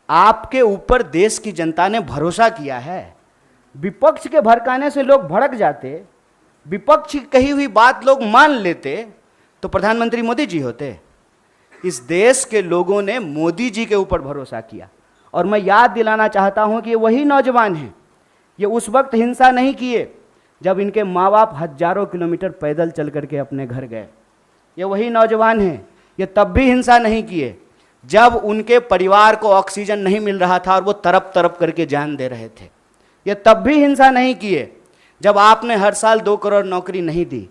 आपके ऊपर देश की जनता ने भरोसा किया है। विपक्ष के भड़काने से लोग भड़क जाते, विपक्ष की कही हुई बात लोग मान लेते तो प्रधानमंत्री मोदी जी होते। इस देश के लोगों ने मोदी जी के ऊपर भरोसा किया। और मैं याद दिलाना चाहता हूं कि ये वही नौजवान हैं, ये उस वक्त हिंसा नहीं किए जब इनके माँ बाप हजारों किलोमीटर पैदल चल करके अपने घर गए। ये वही नौजवान हैं, ये तब भी हिंसा नहीं किए जब उनके परिवार को ऑक्सीजन नहीं मिल रहा था और वो तरप तरप करके जान दे रहे थे। ये तब भी हिंसा नहीं किए जब आपने हर साल 2 करोड़ नौकरी नहीं दी।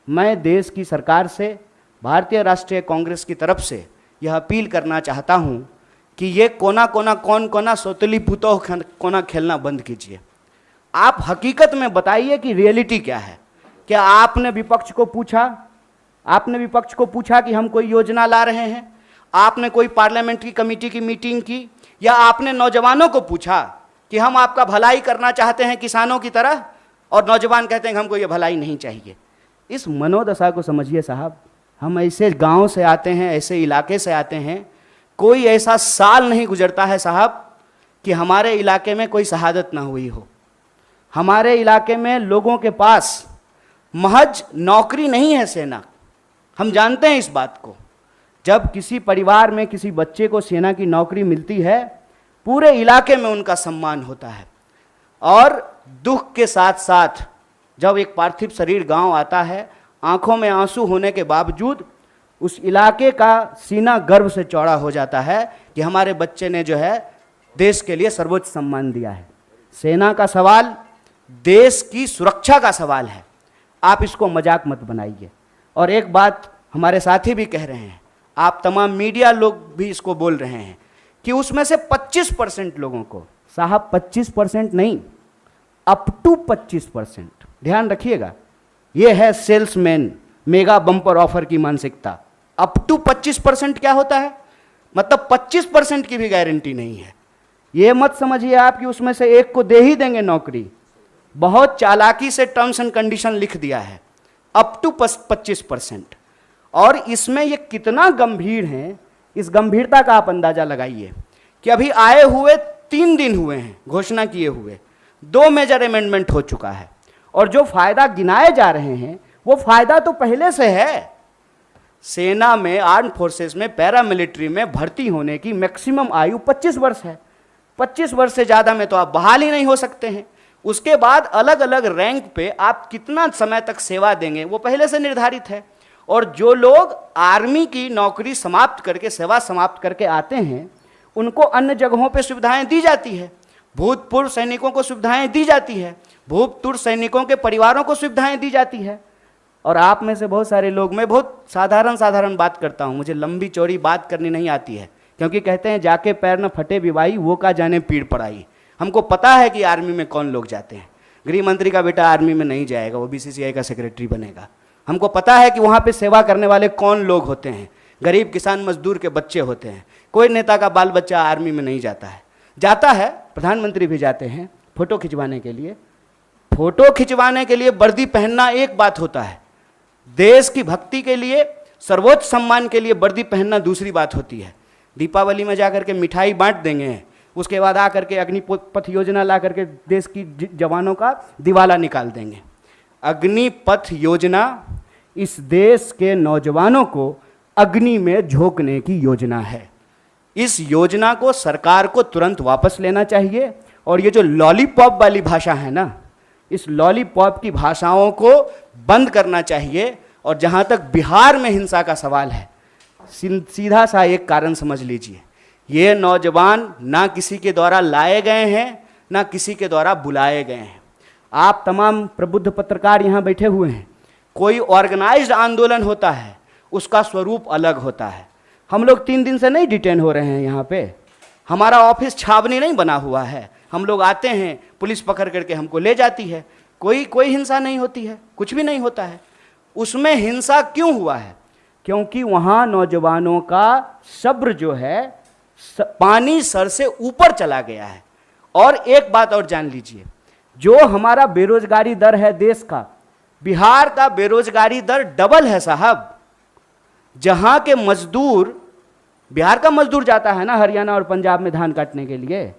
मैं देश की सरकार से, भारतीय राष्ट्रीय कांग्रेस की तरफ से यह अपील करना चाहता हूं कि ये कोना कोना कौन कोना सोतली पुतोह कोना खेलना बंद कीजिए। आप हकीकत में बताइए कि रियलिटी क्या है। क्या आपने विपक्ष को पूछा? आपने विपक्ष को पूछा कि हम कोई योजना ला रहे हैं? आपने कोई पार्लियामेंट्री कमेटी की मीटिंग की? या आपने नौजवानों को पूछा कि हम आपका भलाई करना चाहते हैं किसानों की तरह, और नौजवान कहते हैं कि हमको ये भलाई नहीं चाहिए? इस मनोदशा को समझिए साहब। हम ऐसे गांव से आते हैं, ऐसे इलाके से आते हैं, कोई ऐसा साल नहीं गुजरता है साहब कि हमारे इलाके में कोई शहादत ना हुई हो। हमारे इलाके में लोगों के पास महज नौकरी नहीं है सेना, हम जानते हैं इस बात को। जब किसी परिवार में किसी बच्चे को सेना की नौकरी मिलती है, पूरे इलाके में उनका सम्मान होता है। और दुख के साथ साथ जब एक पार्थिव शरीर गांव आता है, आंखों में आंसू होने के बावजूद उस इलाके का सीना गर्व से चौड़ा हो जाता है कि हमारे बच्चे ने जो है देश के लिए सर्वोच्च सम्मान दिया है। सेना का सवाल देश की सुरक्षा का सवाल है, आप इसको मजाक मत बनाइए। और एक बात हमारे साथी भी कह रहे हैं, आप तमाम मीडिया लोग भी इसको बोल रहे हैं कि उसमें से 25% लोगों को, साहब 25% नहीं, अप टू 25%, ध्यान रखिएगा, यह है सेल्समैन मेगा बम्पर ऑफर की मानसिकता। अप टू 25% क्या होता है? मतलब 25% की भी गारंटी नहीं है। यह मत समझिए आप कि उसमें से एक को दे ही देंगे नौकरी। बहुत चालाकी से टर्म्स एंड कंडीशन लिख दिया है, अप टू 25%। और इसमें ये कितना गंभीर है, इस गंभीरता का आप अंदाजा लगाइए कि अभी आए हुए 3 दिन हुए हैं घोषणा किए हुए, 2 मेजर अमेंडमेंट हो चुका है, और जो फायदा गिनाए जा रहे हैं वो फायदा तो पहले से है। सेना में, आर्म फोर्सेस में, पैरामिलिट्री में भर्ती होने की मैक्सिमम आयु 25 वर्ष है। 25 वर्ष से ज़्यादा में तो आप बहाल ही नहीं हो सकते हैं। उसके बाद अलग अलग रैंक पे आप कितना समय तक सेवा देंगे वो पहले से निर्धारित है। और जो लोग आर्मी की नौकरी समाप्त करके, सेवा समाप्त करके आते हैं, उनको अन्य जगहों पे सुविधाएं दी जाती है। भूतपूर्व सैनिकों को सुविधाएं दी जाती है, भूतपूर्व सैनिकों के परिवारों को सुविधाएं दी जाती है। और आप में से बहुत सारे लोग, मैं बहुत साधारण बात करता हूँ, मुझे लंबी चौड़ी बात करनी नहीं आती है, क्योंकि कहते हैं जाके पैर न फटे विवाई, वो का जाने पीड़ पड़ाई। हमको पता है कि आर्मी में कौन लोग जाते हैं। गृह मंत्री का बेटा आर्मी में नहीं जाएगा, वो BCCI का सेक्रेटरी बनेगा। हमको पता है कि वहाँ पे सेवा करने वाले कौन लोग होते हैं, गरीब किसान मजदूर के बच्चे होते हैं। कोई नेता का बाल बच्चा आर्मी में नहीं जाता है। जाता है, प्रधानमंत्री भी जाते हैं फोटो खिंचवाने के लिए। फोटो खिंचवाने के लिए वर्दी पहनना एक बात होता है, देश की भक्ति के लिए, सर्वोच्च सम्मान के लिए वर्दी पहनना दूसरी बात होती है। दीपावली में जाकर के मिठाई बांट देंगे, उसके बाद आकर के अग्निपथ योजना ला करके देश की जवानों का दिवाला निकाल देंगे। अग्निपथ योजना इस देश के नौजवानों को अग्नि में झोंकने की योजना है। इस योजना को सरकार को तुरंत वापस लेना चाहिए। और ये जो लॉलीपॉप वाली भाषा है ना, इस लॉलीपॉप की भाषाओं को बंद करना चाहिए। और जहाँ तक बिहार में हिंसा का सवाल है, सीधा सा एक कारण समझ लीजिए, ये नौजवान ना किसी के द्वारा लाए गए हैं, ना किसी के द्वारा बुलाए गए हैं। आप तमाम प्रबुद्ध पत्रकार यहाँ बैठे हुए हैं, कोई ऑर्गेनाइज्ड आंदोलन होता है, उसका स्वरूप अलग होता है। हम लोग 3 दिन से नहीं डिटेन हो रहे हैं यहाँ पे, हमारा ऑफिस छावनी नहीं बना हुआ है। हम लोग आते हैं, पुलिस पकड़ करके हमको ले जाती है, कोई हिंसा नहीं होती है, कुछ भी नहीं होता है। उसमें हिंसा क्यों हुआ है? क्योंकि वहाँ नौजवानों का सब्र जो है पानी सर से ऊपर चला गया है। और एक बात और जान लीजिए, जो हमारा बेरोजगारी दर है देश का, बिहार का बेरोजगारी दर डबल है साहब। जहां के मजदूर बिहार का मजदूर जाता है ना हरियाणा और पंजाब में धान काटने के लिए,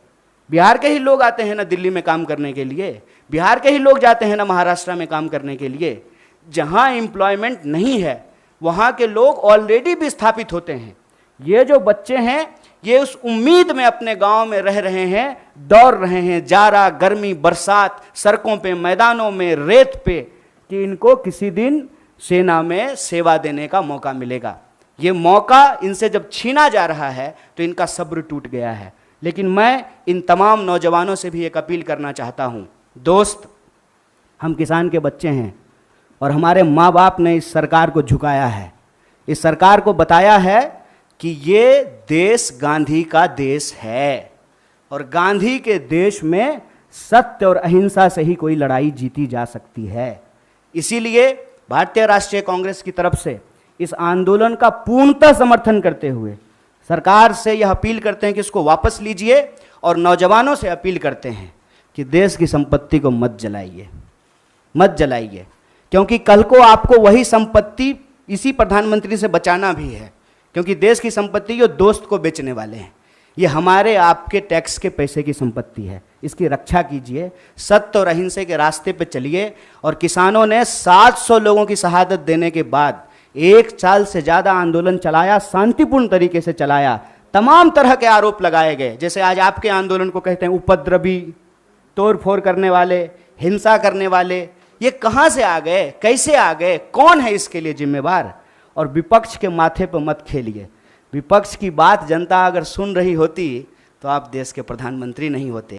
बिहार के ही लोग आते हैं ना दिल्ली में काम करने के लिए, बिहार के ही लोग जाते हैं ना महाराष्ट्र में काम करने के लिए। जहां एम्प्लॉयमेंट नहीं है वहां के लोग ऑलरेडी विस्थापित होते हैं। ये जो बच्चे हैं ये उस उम्मीद में अपने गांव में रह रहे हैं, दौड़ रहे हैं जाड़ा गर्मी बरसात, सड़कों पे मैदानों में रेत पे, कि इनको किसी दिन सेना में सेवा देने का मौका मिलेगा। ये मौका इनसे जब छीना जा रहा है तो इनका सब्र टूट गया है। लेकिन मैं इन तमाम नौजवानों से भी एक अपील करना चाहता हूँ, दोस्त, हम किसान के बच्चे हैं और हमारे माँ बाप ने इस सरकार को झुकाया है, इस सरकार को बताया है कि ये देश गांधी का देश है और गांधी के देश में सत्य और अहिंसा से ही कोई लड़ाई जीती जा सकती है। इसीलिए भारतीय राष्ट्रीय कांग्रेस की तरफ से इस आंदोलन का पूर्णतः समर्थन करते हुए सरकार से यह अपील करते हैं कि इसको वापस लीजिए और नौजवानों से अपील करते हैं कि देश की संपत्ति को मत जलाइए, मत जलाइए, क्योंकि कल को आपको वही संपत्ति इसी प्रधानमंत्री से बचाना भी है। क्योंकि देश की संपत्ति ये दोस्त को बेचने वाले हैं, ये हमारे आपके टैक्स के पैसे की संपत्ति है, इसकी रक्षा कीजिए, सत्य और अहिंसा के रास्ते पे चलिए। और किसानों ने 700 लोगों की शहादत देने के बाद 1 साल से ज़्यादा आंदोलन चलाया, शांतिपूर्ण तरीके से चलाया, तमाम तरह के आरोप लगाए गए, जैसे आज आपके आंदोलन को कहते हैं उपद्रवी, तोड़फोड़ करने वाले, हिंसा करने वाले। ये कहाँ से आ गए, कैसे आ गए, कौन है इसके लिए जिम्मेवार? और विपक्ष के माथे पर मत खेलिए। विपक्ष की बात जनता अगर सुन रही होती तो आप देश के प्रधानमंत्री नहीं होते।